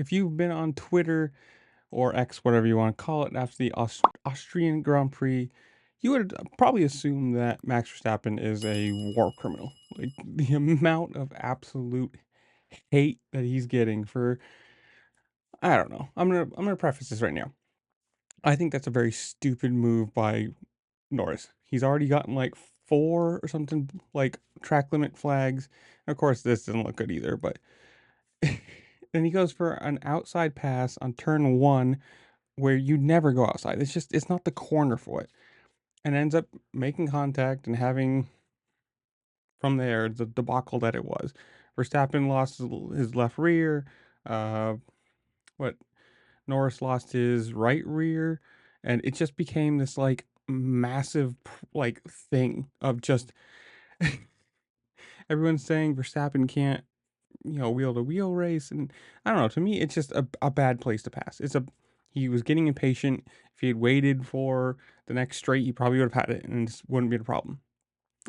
if you've been on Twitter or X, whatever you want to call it, after the Austrian Grand Prix, you would probably assume that Max Verstappen is a war criminal. Like the amount of absolute hate that he's getting for, I don't know. I'm gonna preface this right now. I think that's a very stupid move by Norris. He's already gotten like four or something like track limit flags. Of course, this doesn't look good either, but then he goes for an outside pass on turn one where you never go outside. It's not the corner for it. And ends up making contact and having from there the debacle that it was. Verstappen lost his left rear. Uh, what Norris lost his right rear, and it just became this like massive like thing of just everyone's saying Verstappen can't, wheel to wheel race, and I don't know. To me, it's just a bad place to pass. He was getting impatient. If he had waited for the next straight, he probably would have had it, and this wouldn't be a problem.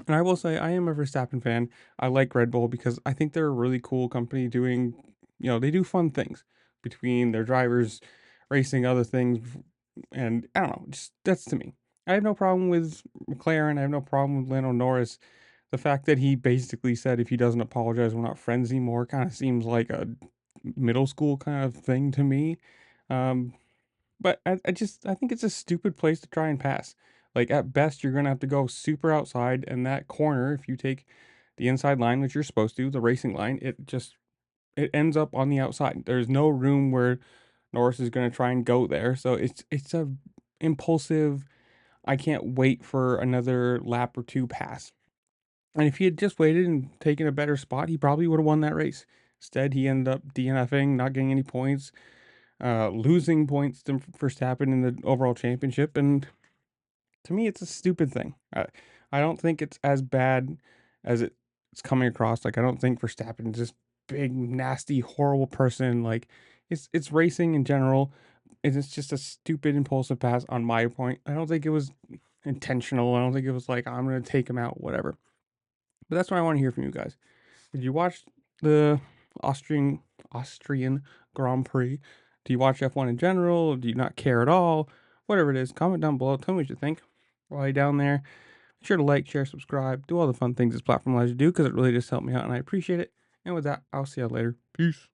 And I will say, I am a Verstappen fan. I like Red Bull because I think they're a really cool company doing, they do fun things between their drivers, racing other things, and I don't know, just that's to me. I have no problem with McLaren. I have no problem with Lando Norris. The fact that he basically said if he doesn't apologize, we're not friends anymore, kind of seems like a middle school kind of thing to me. Um, but I think it's a stupid place to try and pass. Like at best, you're gonna have to go super outside, and that corner, if you take the inside line, which you're supposed to, the racing line, it ends up on the outside. There's no room where Norris is gonna try and go there. So it's a impulsive. I can't wait for another lap or two pass. And if he had just waited and taken a better spot, he probably would have won that race. Instead, he ended up DNFing, not getting any points, losing points to Verstappen in the overall championship. And to me, it's a stupid thing. I don't think it's as bad as it's coming across. Like I don't think Verstappen is this big, nasty, horrible person. Like it's racing in general. And it's just a stupid impulsive pass on my point. I don't think it was intentional. I don't think it was like I'm gonna take him out, whatever. But that's what I want to hear from you guys. Did you watch the Austrian Grand Prix? Do you watch F1 in general? Do you not care at all? Whatever it is, comment down below. Tell me what you think. While you're down there, be sure to like, share, subscribe, do all the fun things this platform allows you to do because it really just helped me out and I appreciate it. And with that, I'll see you later. Peace.